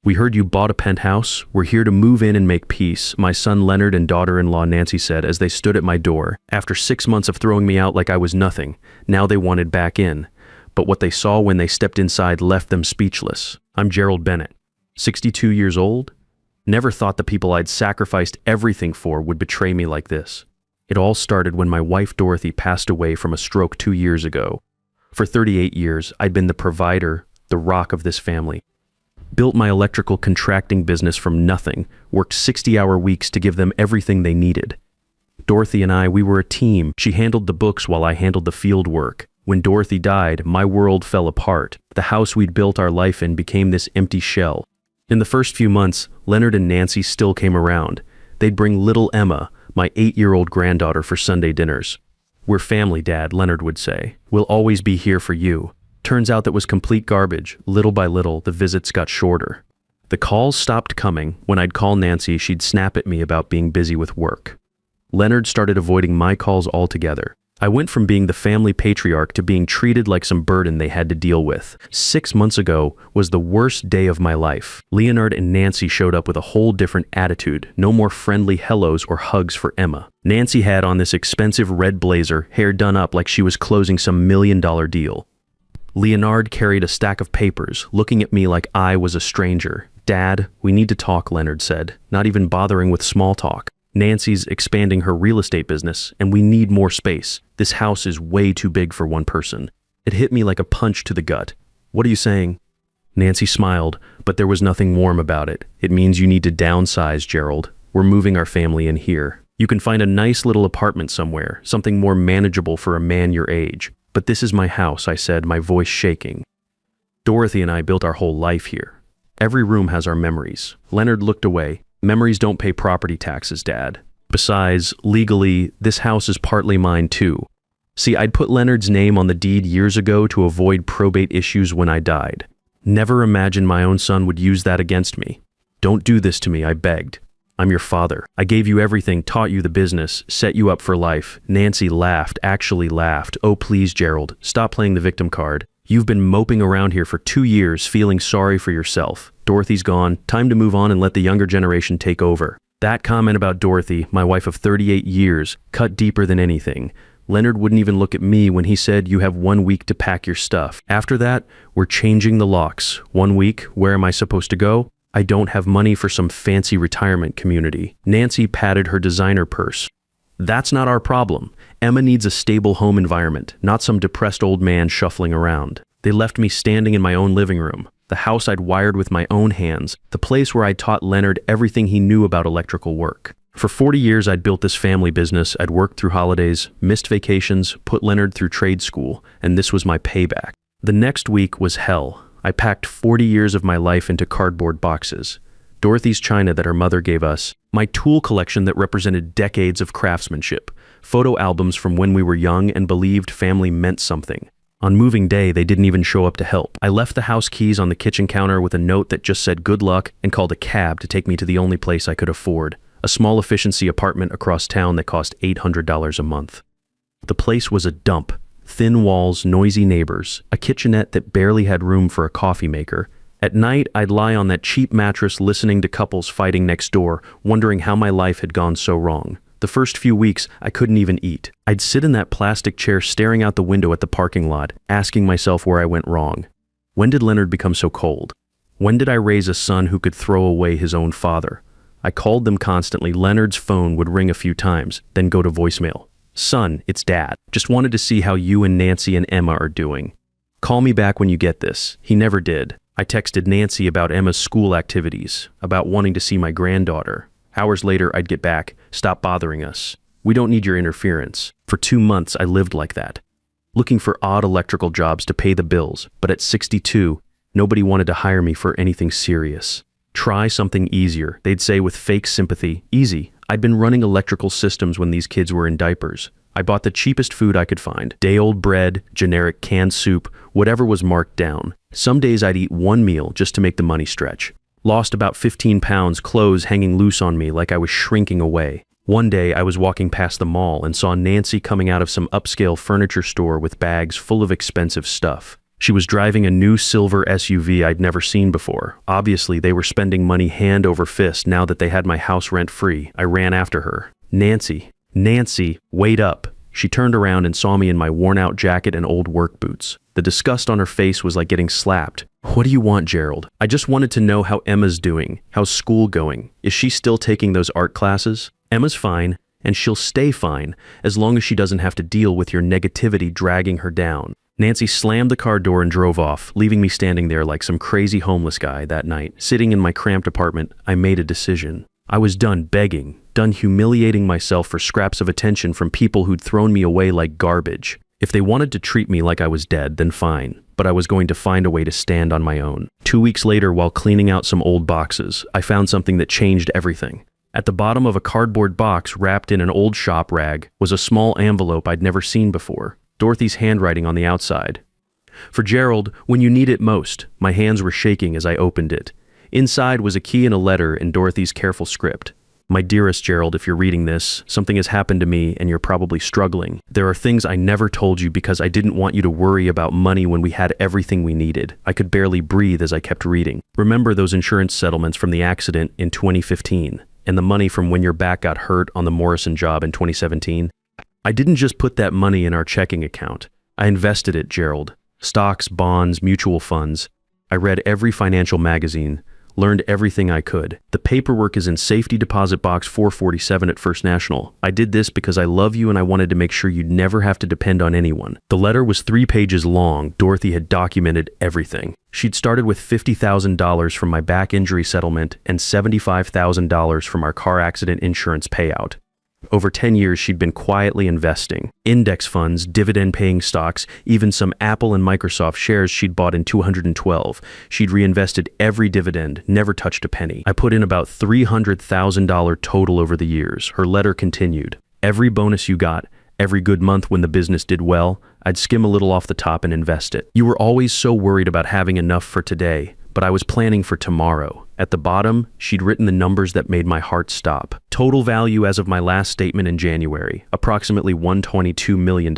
"We heard you bought a penthouse. We're here to move in and make peace," my son Leonard and daughter-in-law Nancy said as they stood at my door. After 6 months of throwing me out like I was nothing, now they wanted back in. But what they saw when they stepped inside left them speechless. I'm Gerald Bennett, 62 years old. Never thought the people I'd sacrificed everything for would betray me like this. It all started when my wife Dorothy passed away from a stroke 2 years ago. For 38 years, I'd been the provider, the rock of this family. Built my electrical contracting business from nothing, worked 60-hour weeks to give them everything they needed. Dorothy and I, we were a team. She handled the books while I handled the field work. When Dorothy died, my world fell apart. The house we'd built our life in became this empty shell. In the first few months, Leonard and Nancy still came around. They'd bring little Emma, my 8-year-old granddaughter, for Sunday dinners. "We're family, Dad," Leonard would say. "We'll always be here for you." Turns out that was complete garbage. Little by little, the visits got shorter. The calls stopped coming. When I'd call Nancy, she'd snap at me about being busy with work. Leonard started avoiding my calls altogether. I went from being the family patriarch to being treated like some burden they had to deal with. 6 months ago was the worst day of my life. Leonard and Nancy showed up with a whole different attitude. No more friendly hellos or hugs for Emma. Nancy had on this expensive red blazer, hair done up like she was closing some $1 million deal. Leonard carried a stack of papers, looking at me like I was a stranger. "Dad, we need to talk," Leonard said, not even bothering with small talk. "Nancy's expanding her real estate business, and we need more space. This house is way too big for one person." It hit me like a punch to the gut. "What are you saying?" Nancy smiled, but there was nothing warm about it. "It means you need to downsize, Gerald. We're moving our family in here. You can find a nice little apartment somewhere, something more manageable for a man your age. But this is my house," I said, my voice shaking. "Dorothy and I built our whole life here. Every room has our memories." Leonard looked away. "Memories don't pay property taxes, Dad. Besides, legally, this house is partly mine too. See, I'd put Leonard's name on the deed years ago to avoid probate issues when I died. Never imagined my own son would use that against me. Don't do this to me," I begged. "I'm your father. I gave you everything, taught you the business, set you up for life." Nancy laughed, actually laughed. "Oh, please, Gerald, stop playing the victim card. You've been moping around here for 2 years, feeling sorry for yourself. Dorothy's gone. Time to move on and let the younger generation take over." That comment about Dorothy, my wife of 38 years, cut deeper than anything. Leonard wouldn't even look at me when he said, "You have 1 week to pack your stuff." After that, we're changing the locks. 1 week, where am I supposed to go? I don't have money for some fancy retirement community. Nancy patted her designer purse. "That's not our problem. Emma needs a stable home environment, not some depressed old man shuffling around." They left me standing in my own living room, the house I'd wired with my own hands, the place where I'd taught Leonard everything he knew about electrical work. For 40 years, I'd built this family business. I'd worked through holidays, missed vacations, put Leonard through trade school, and this was my payback. The next week was hell. I packed 40 years of my life into cardboard boxes. Dorothy's china that her mother gave us, my tool collection that represented decades of craftsmanship, photo albums from when we were young and believed family meant something. On moving day, they didn't even show up to help. I left the house keys on the kitchen counter with a note that just said good luck and called a cab to take me to the only place I could afford, a small efficiency apartment across town that cost $800 a month. The place was a dump. Thin walls, noisy neighbors, a kitchenette that barely had room for a coffee maker. At night, I'd lie on that cheap mattress listening to couples fighting next door, wondering how my life had gone so wrong. The first few weeks, I couldn't even eat. I'd sit in that plastic chair staring out the window at the parking lot, asking myself where I went wrong. When did Leonard become so cold? When did I raise a son who could throw away his own father? I called them constantly. Leonard's phone would ring a few times, then go to voicemail. "Son, it's Dad. Just wanted to see how you and Nancy and Emma are doing. Call me back when you get this." He never did. I texted Nancy about Emma's school activities, about wanting to see my granddaughter. Hours later, I'd get back. "Stop bothering us. We don't need your interference." For 2 months, I lived like that, looking for odd electrical jobs to pay the bills. But at 62, nobody wanted to hire me for anything serious. "Try something easier," they'd say with fake sympathy. Easy. I'd been running electrical systems when these kids were in diapers. I bought the cheapest food I could find. Day-old bread, generic canned soup, whatever was marked down. Some days I'd eat one meal just to make the money stretch. Lost about 15 pounds, clothes hanging loose on me like I was shrinking away. One day I was walking past the mall and saw Nancy coming out of some upscale furniture store with bags full of expensive stuff. She was driving a new silver SUV I'd never seen before. Obviously, they were spending money hand over fist now that they had my house rent-free. I ran after her. Nancy, wait up. She turned around and saw me in my worn-out jacket and old work boots. The disgust on her face was like getting slapped. What do you want, Gerald? I just wanted to know how Emma's doing. How's school going? Is she still taking those art classes? Emma's fine, and she'll stay fine, as long as she doesn't have to deal with your negativity dragging her down. Nancy slammed the car door and drove off, leaving me standing there like some crazy homeless guy that night. Sitting in my cramped apartment, I made a decision. I was done begging, done humiliating myself for scraps of attention from people who'd thrown me away like garbage. If they wanted to treat me like I was dead, then fine, but I was going to find a way to stand on my own. 2 weeks later, while cleaning out some old boxes, I found something that changed everything. At the bottom of a cardboard box wrapped in an old shop rag was a small envelope I'd never seen before. Dorothy's handwriting on the outside. For Gerald, when you need it most. My hands were shaking as I opened it. Inside was a key and a letter in Dorothy's careful script. My dearest Gerald, if you're reading this, something has happened to me and you're probably struggling. There are things I never told you because I didn't want you to worry about money when we had everything we needed. I could barely breathe as I kept reading. Remember those insurance settlements from the accident in 2015 and the money from when your back got hurt on the Morrison job in 2017? I didn't just put that money in our checking account. I invested it, Gerald. Stocks, bonds, mutual funds. I read every financial magazine, learned everything I could. The paperwork is in safety deposit box 447 at First National. I did this because I love you and I wanted to make sure you'd never have to depend on anyone. The letter was 3 pages long. Dorothy had documented everything. She'd started with $50,000 from my back injury settlement and $75,000 from our car accident insurance payout. Over 10 years, she'd been quietly investing. Index funds, dividend-paying stocks, even some Apple and Microsoft shares she'd bought in 2012. She'd reinvested every dividend, never touched a penny. I put in about $300,000 total over the years. Her letter continued. Every bonus you got, every good month when the business did well, I'd skim a little off the top and invest it. You were always so worried about having enough for today, but I was planning for tomorrow. At the bottom, she'd written the numbers that made my heart stop. Total value as of my last statement in January, approximately $122 million.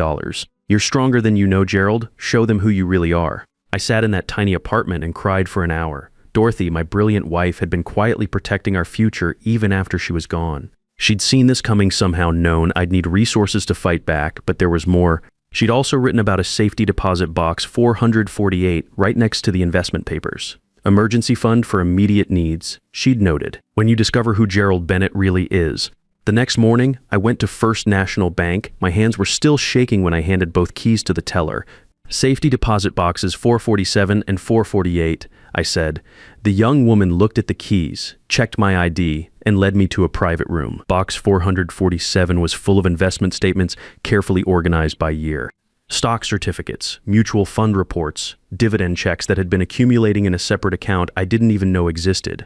You're stronger than you know, Gerald. Show them who you really are. I sat in that tiny apartment and cried for an hour. Dorothy, my brilliant wife, had been quietly protecting our future even after she was gone. She'd seen this coming somehow, known I'd need resources to fight back, but there was more. She'd also written about a safety deposit box 448 right next to the investment papers. Emergency fund for immediate needs, she'd noted. When you discover who Gerald Bennett really is. The next morning, I went to First National Bank. My hands were still shaking when I handed both keys to the teller. Safety deposit boxes 447 and 448, I said. The young woman looked at the keys, checked my ID, and led me to a private room. Box 447 was full of investment statements carefully organized by year. Stock certificates, mutual fund reports, dividend checks that had been accumulating in a separate account I didn't even know existed.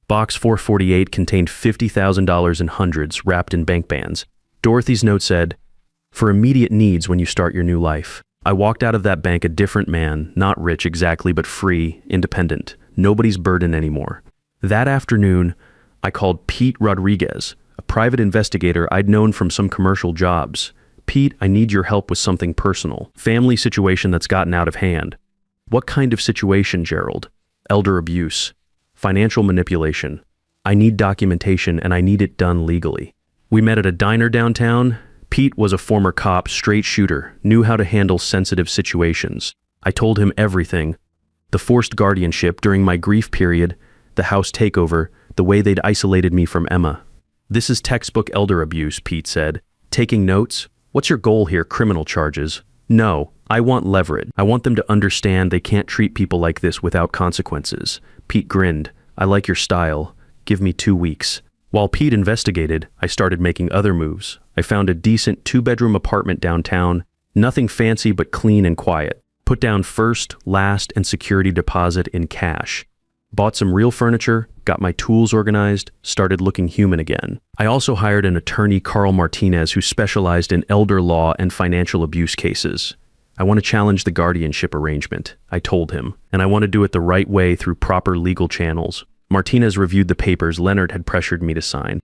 Box 448 contained $50,000 in hundreds wrapped in bank bands. Dorothy's note said, "For immediate needs when you start your new life." I walked out of that bank a different man, not rich exactly, but free, independent, nobody's burden anymore. That afternoon, I called Pete Rodriguez, a private investigator I'd known from some commercial jobs. "Pete, I need your help with something personal. Family situation that's gotten out of hand." "What kind of situation, Gerald?" "Elder abuse. Financial manipulation. I need documentation and I need it done legally." We met at a diner downtown. Pete was a former cop, straight shooter, knew how to handle sensitive situations. I told him everything. The forced guardianship during my grief period, the house takeover, the way they'd isolated me from Emma. "This is textbook elder abuse," Pete said. "Taking notes? What's your goal here, criminal charges?" "No, I want leverage. I want them to understand they can't treat people like this without consequences." Pete grinned. "I like your style. Give me 2 weeks." While Pete investigated, I started making other moves. I found a decent 2-bedroom apartment downtown, nothing fancy but clean and quiet. Put down first, last, and security deposit in cash. Bought some real furniture, got my tools organized, started looking human again. I also hired an attorney, Carl Martinez, who specialized in elder law and financial abuse cases. "I want to challenge the guardianship arrangement," I told him, "and I want to do it the right way through proper legal channels." Martinez reviewed the papers Leonard had pressured me to sign.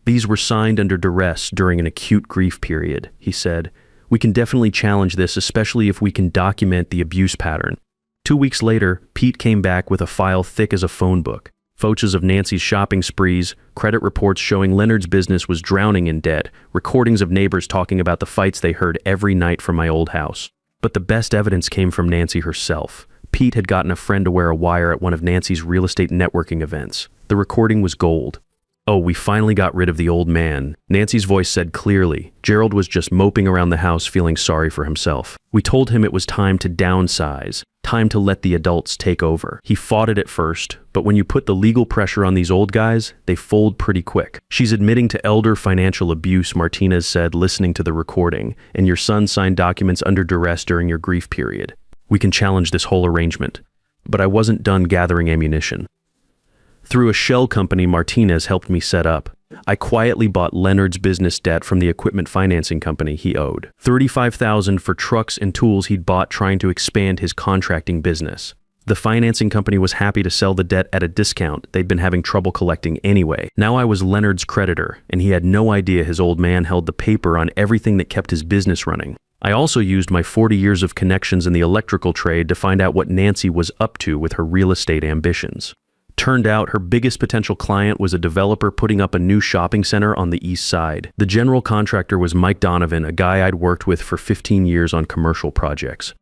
"These were signed under duress during an acute grief period," he said. We can definitely challenge this, especially if we can document the abuse pattern. 2 weeks later, Pete came back with a file thick as a phone book. Photos of Nancy's shopping sprees, credit reports showing Leonard's business was drowning in debt, recordings of neighbors talking about the fights they heard every night from my old house. But the best evidence came from Nancy herself. Pete had gotten a friend to wear a wire at one of Nancy's real estate networking events. The recording was gold. "Oh, we finally got rid of the old man," Nancy's voice said clearly. Gerald was just moping around the house feeling sorry for himself. "We told him it was time to downsize, time to let the adults take over. He fought it at first, but when you put the legal pressure on these old guys, they fold pretty quick." "She's admitting to elder financial abuse," Martinez said, listening to the recording, "and your son signed documents under duress during your grief period. We can challenge this whole arrangement." But I wasn't done gathering ammunition. Through a shell company Martinez helped me set up, I quietly bought Leonard's business debt from the equipment financing company he owed. $35,000 for trucks and tools he'd bought trying to expand his contracting business. The financing company was happy to sell the debt at a discount they'd been having trouble collecting anyway. Now I was Leonard's creditor, and he had no idea his old man held the paper on everything that kept his business running. I also used my 40 years of connections in the electrical trade to find out what Nancy was up to with her real estate ambitions. Turned out her biggest potential client was a developer putting up a new shopping center on the east side. The general contractor was Mike Donovan, a guy I'd worked with for 15 years on commercial projects.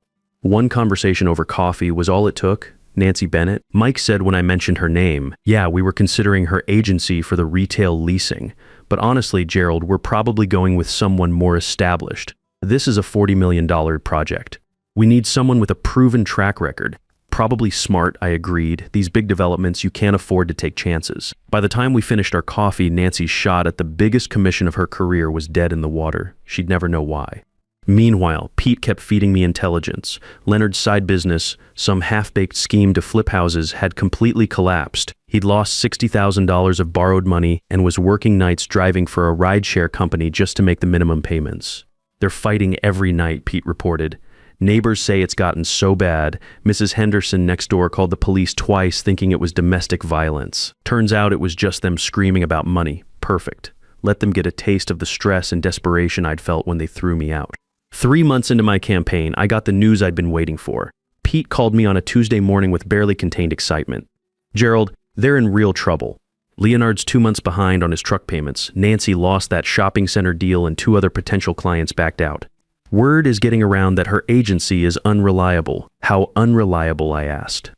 One conversation over coffee was all it took. Nancy Bennett. Mike said when I mentioned her name, "Yeah, we were considering her agency for the retail leasing. But honestly, Gerald, we're probably going with someone more established. This is a $40 million project. We need someone with a proven track record." "Probably smart," I agreed. "These big developments, you can't afford to take chances." By the time we finished our coffee, Nancy's shot at the biggest commission of her career was dead in the water. She'd never know why. Meanwhile, Pete kept feeding me intelligence. Leonard's side business, some half-baked scheme to flip houses, had completely collapsed. He'd lost $60,000 of borrowed money and was working nights driving for a rideshare company just to make the minimum payments. "They're fighting every night," Pete reported. "Neighbors say it's gotten so bad. Mrs. Henderson next door called the police twice thinking it was domestic violence. Turns out it was just them screaming about money. Perfect. Let them get a taste of the stress and desperation I'd felt when they threw me out." 3 months into my campaign, I got the news I'd been waiting for. Pete called me on a Tuesday morning with barely contained excitement. "Gerald, they're in real trouble. Leonard's 2 months behind on his truck payments. Nancy lost that shopping center deal and 2 other potential clients backed out. Word is getting around that her agency is unreliable." "How unreliable?" I asked.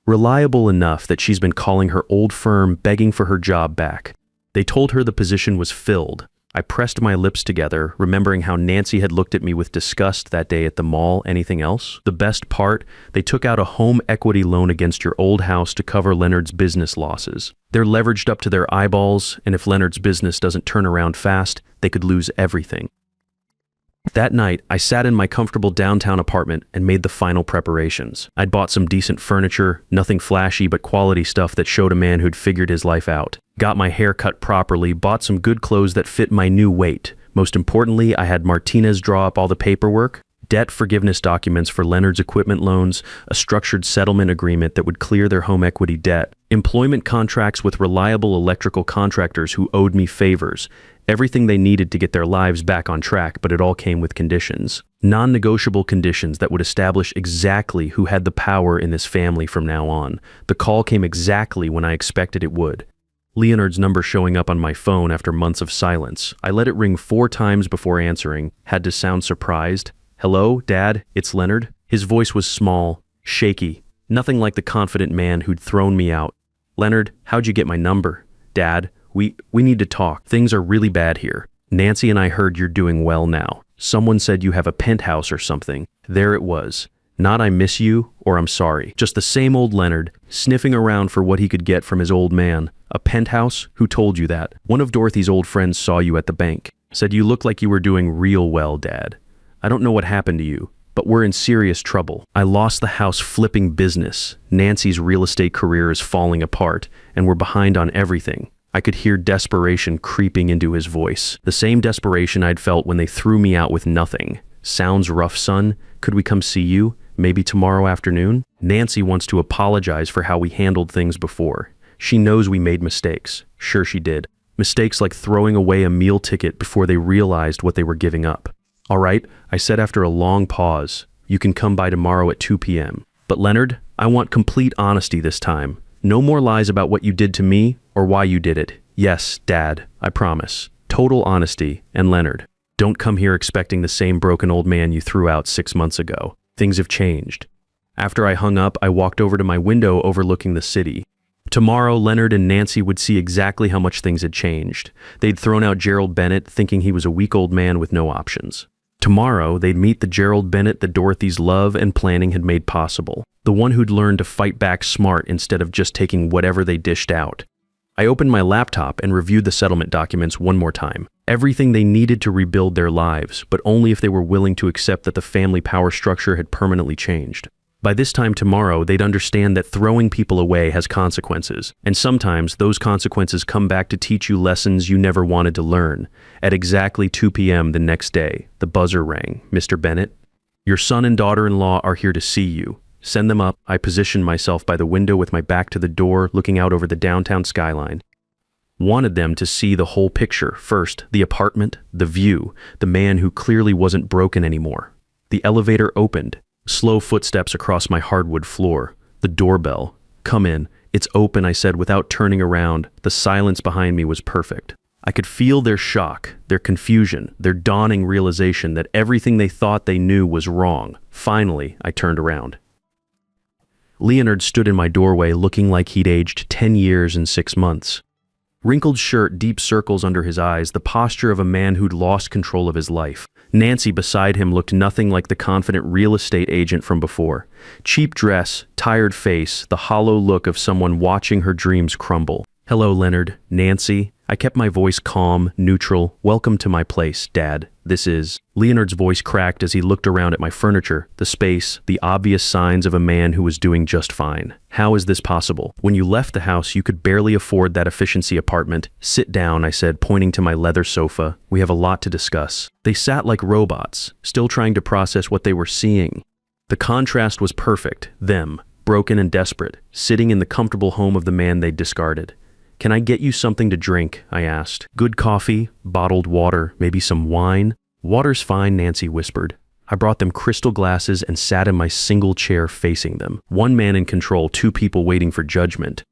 "Reliable enough that she's been calling her old firm begging for her job back. They told her the position was filled." I pressed my lips together, remembering how Nancy had looked at me with disgust that day at the mall. "Anything else?" "The best part, they took out a home equity loan against your old house to cover Leonard's business losses. They're leveraged up to their eyeballs, and if Leonard's business doesn't turn around fast, they could lose everything." That night, I sat in my comfortable downtown apartment and made the final preparations. I'd bought some decent furniture, nothing flashy but quality stuff that showed a man who'd figured his life out. Got my hair cut properly, bought some good clothes that fit my new weight. Most importantly, I had Martinez draw up all the paperwork, debt forgiveness documents for Leonard's equipment loans, a structured settlement agreement that would clear their home equity debt, employment contracts with reliable electrical contractors who owed me favors, everything they needed to get their lives back on track, but it all came with conditions. Non-negotiable conditions that would establish exactly who had the power in this family from now on. The call came exactly when I expected it would. Leonard's number showing up on my phone after months of silence. I let it ring 4 times before answering, had to sound surprised. "Hello, Dad, it's Leonard." His voice was small, shaky, nothing like the confident man who'd thrown me out. "Leonard, how'd you get my number?" "Dad, we need to talk. Things are really bad here. Nancy and I heard you're doing well now. Someone said you have a penthouse or something." There it was. Not "I miss you" or "I'm sorry." Just the same old Leonard, sniffing around for what he could get from his old man. "A penthouse? Who told you that?" "One of Dorothy's old friends saw you at the bank. Said you looked like you were doing real well, Dad. I don't know what happened to you, but we're in serious trouble. I lost the house flipping business. Nancy's real estate career is falling apart, and we're behind on everything." I could hear desperation creeping into his voice. The same desperation I'd felt when they threw me out with nothing. "Sounds rough, son. Could we come see you? Maybe tomorrow afternoon?" "Nancy wants to apologize for how we handled things before. She knows we made mistakes." Sure she did. Mistakes like throwing away a meal ticket before they realized what they were giving up. All right, I said after a long pause. You can come by tomorrow at 2 p.m. But Leonard, I want complete honesty this time. No more lies about what you did to me or why you did it. Yes, Dad, I promise. Total honesty. And Leonard, don't come here expecting the same broken old man you threw out 6 months ago. Things have changed. After I hung up, I walked over to my window overlooking the city. Tomorrow, Leonard and Nancy would see exactly how much things had changed. They'd thrown out Gerald Bennett, thinking he was a weak old man with no options. Tomorrow, they'd meet the Gerald Bennett that Dorothy's love and planning had made possible. The one who'd learned to fight back smart instead of just taking whatever they dished out. I opened my laptop and reviewed the settlement documents one more time. Everything they needed to rebuild their lives, but only if they were willing to accept that the family power structure had permanently changed. By this time tomorrow, they'd understand that throwing people away has consequences, and sometimes those consequences come back to teach you lessons you never wanted to learn. At exactly 2 p.m. the next day, the buzzer rang. Mr. Bennett, your son and daughter-in-law are here to see you. Send them up. I positioned myself by the window with my back to the door, looking out over the downtown skyline. Wanted them to see the whole picture. First, the apartment, the view, the man who clearly wasn't broken anymore. The elevator opened. Slow footsteps across my hardwood floor. The doorbell. Come in. It's open, I said without turning around. The silence behind me was perfect. I could feel their shock, their confusion, their dawning realization that everything they thought they knew was wrong. Finally, I turned around. Leonard stood in my doorway looking like he'd aged 10 years and 6 months. Wrinkled shirt, deep circles under his eyes, the posture of a man who'd lost control of his life. Nancy beside him looked nothing like the confident real estate agent from before. Cheap dress, tired face, the hollow look of someone watching her dreams crumble. Hello, Leonard. Nancy. I kept my voice calm, neutral. Welcome to my place, Dad. This is... Leonard's voice cracked as he looked around at my furniture, the space, the obvious signs of a man who was doing just fine. How is this possible? When you left the house, you could barely afford that efficiency apartment. Sit down, I said, pointing to my leather sofa. We have a lot to discuss. They sat like robots, still trying to process what they were seeing. The contrast was perfect. Them, broken and desperate, sitting in the comfortable home of the man they'd discarded. Can I get you something to drink? I asked. Good coffee, bottled water, maybe some wine? Water's fine, Nancy whispered. I brought them crystal glasses and sat in my single chair facing them. One man in control, 2 people waiting for judgment.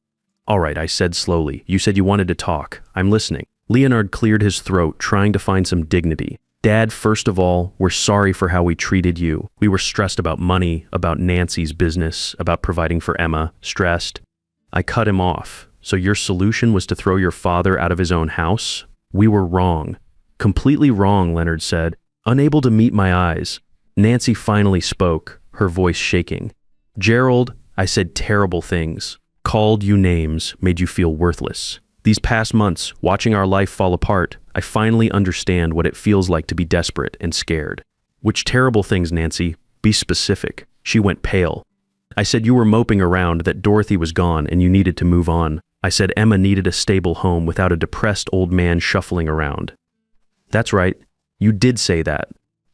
All right, I said slowly. You said you wanted to talk. I'm listening. Leonard cleared his throat, trying to find some dignity. Dad, first of all, we're sorry for how we treated you. We were stressed about money, about Nancy's business, about providing for Emma, stressed. I cut him off. So your solution was to throw your father out of his own house? We were wrong. Completely wrong, Leonard said, unable to meet my eyes. Nancy finally spoke, her voice shaking. Gerald, I said terrible things, called you names, made you feel worthless. These past months, watching our life fall apart, I finally understand what it feels like to be desperate and scared. Which terrible things, Nancy? Be specific. She went pale. I said you were moping around, that Dorothy was gone and you needed to move on. I said Emma needed a stable home without a depressed old man shuffling around. That's right. You did say that.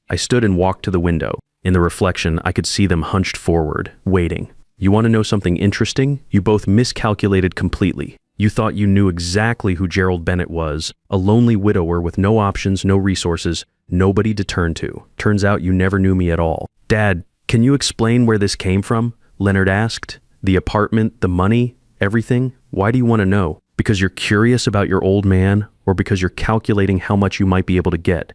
I stood and walked to the window. In the reflection, I could see them hunched forward, waiting. You want to know something interesting? You both miscalculated completely. You thought you knew exactly who Gerald Bennett was, a lonely widower with no options, no resources, nobody to turn to. Turns out you never knew me at all. Dad, can you explain where this came from? Leonard asked. The apartment, the money, everything? Why do you want to know? Because you're curious about your old man, or because you're calculating how much you might be able to get?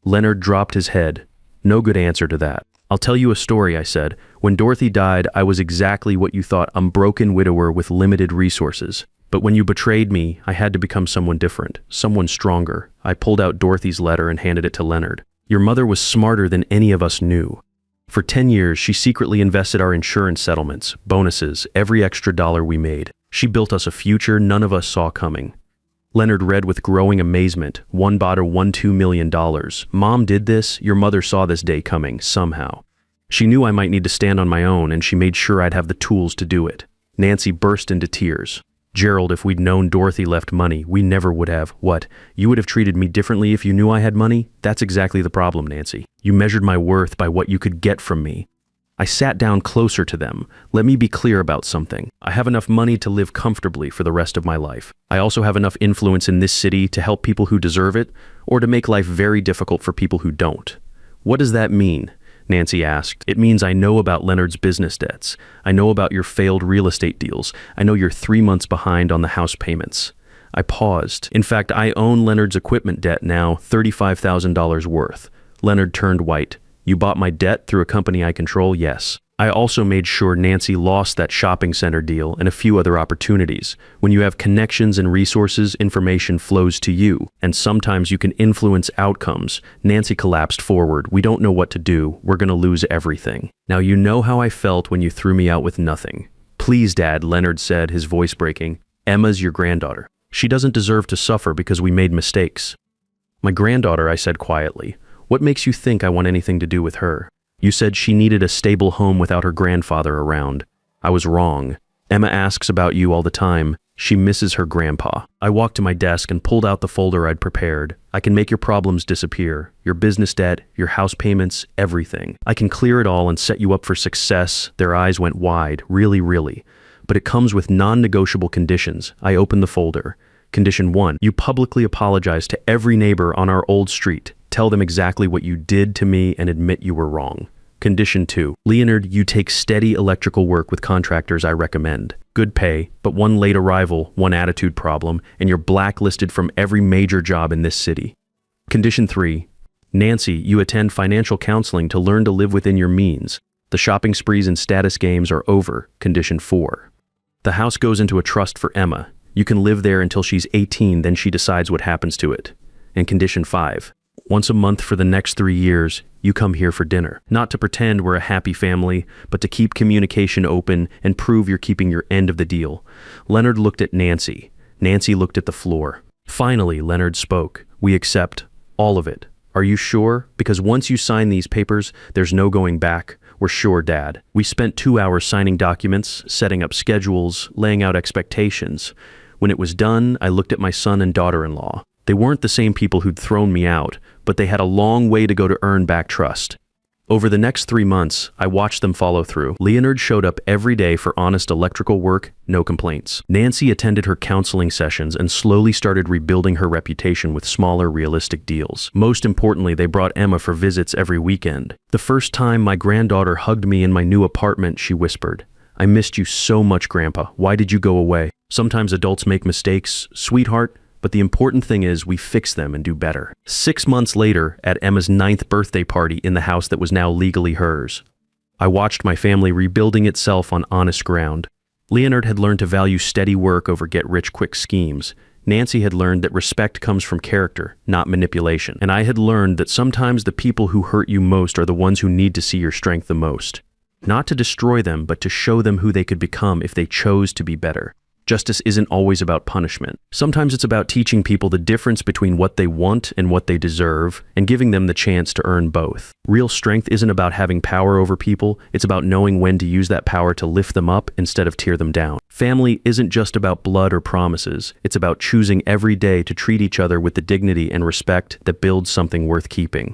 Leonard dropped his head. No good answer to that. I'll tell you a story, I said. When Dorothy died, I was exactly what you thought, a broken widower with limited resources. But when you betrayed me, I had to become someone different, someone stronger. I pulled out Dorothy's letter and handed it to Leonard. Your mother was smarter than any of us knew. For 10 years, she secretly invested our insurance settlements, bonuses, every extra dollar we made. She built us a future none of us saw coming. Leonard read with growing amazement. One bought her $2 million. Mom did this. Your mother saw this day coming, somehow. She knew I might need to stand on my own, and she made sure I'd have the tools to do it. Nancy burst into tears. Gerald, if we'd known Dorothy left money, we never would have. What? You would have treated me differently if you knew I had money? That's exactly the problem, Nancy. You measured my worth by what you could get from me. I sat down closer to them. Let me be clear about something. I have enough money to live comfortably for the rest of my life. I also have enough influence in this city to help people who deserve it, or to make life very difficult for people who don't. What does that mean? Nancy asked. It means I know about Leonard's business debts. I know about your failed real estate deals. I know you're 3 months behind on the house payments. I paused. In fact, I own Leonard's equipment debt now, $35,000 worth. Leonard turned white. You bought my debt through a company I control? Yes. I also made sure Nancy lost that shopping center deal and a few other opportunities. When you have connections and resources, information flows to you, and sometimes you can influence outcomes. Nancy collapsed forward. We don't know what to do. We're going to lose everything. Now you know how I felt when you threw me out with nothing. Please, Dad, Leonard said, his voice breaking. Emma's your granddaughter. She doesn't deserve to suffer because we made mistakes. My granddaughter, I said quietly. What makes you think I want anything to do with her? You said she needed a stable home without her grandfather around. I was wrong. Emma asks about you all the time. She misses her grandpa. I walked to my desk and pulled out the folder I'd prepared. I can make your problems disappear. Your business debt, your house payments, everything. I can clear it all and set you up for success. Their eyes went wide, really. But it comes with non-negotiable conditions. I opened the folder. Condition 1, you publicly apologize to every neighbor on our old street. Tell them exactly what you did to me and admit you were wrong. Condition 2, Leonard, you take steady electrical work with contractors I recommend. Good pay, but one late arrival, one attitude problem, and you're blacklisted from every major job in this city. Condition 3, Nancy, you attend financial counseling to learn to live within your means. The shopping sprees and status games are over. Condition 4, the house goes into a trust for Emma. You can live there until she's 18, then she decides what happens to it. And condition 5, once a month for the next 3 years, you come here for dinner. Not to pretend we're a happy family, but to keep communication open and prove you're keeping your end of the deal. Leonard looked at Nancy. Nancy looked at the floor. Finally, Leonard spoke. We accept all of it. Are you sure? Because once you sign these papers, there's no going back. We're sure, Dad. We spent 2 hours signing documents, setting up schedules, laying out expectations. When it was done, I looked at my son and daughter-in-law. They weren't the same people who'd thrown me out, but they had a long way to go to earn back trust. Over the next 3 months, I watched them follow through. Leonard showed up every day for honest electrical work, no complaints. Nancy attended her counseling sessions and slowly started rebuilding her reputation with smaller, realistic deals. Most importantly, they brought Emma for visits every weekend. The first time my granddaughter hugged me in my new apartment, she whispered, I missed you so much, Grandpa. Why did you go away? Sometimes adults make mistakes, sweetheart, but the important thing is we fix them and do better. 6 months later, at Emma's 9th birthday party in the house that was now legally hers, I watched my family rebuilding itself on honest ground. Leonard had learned to value steady work over get-rich-quick schemes. Nancy had learned that respect comes from character, not manipulation. And I had learned that sometimes the people who hurt you most are the ones who need to see your strength the most. Not to destroy them, but to show them who they could become if they chose to be better. Justice isn't always about punishment. Sometimes it's about teaching people the difference between what they want and what they deserve, and giving them the chance to earn both. Real strength isn't about having power over people, it's about knowing when to use that power to lift them up instead of tear them down. Family isn't just about blood or promises, it's about choosing every day to treat each other with the dignity and respect that builds something worth keeping.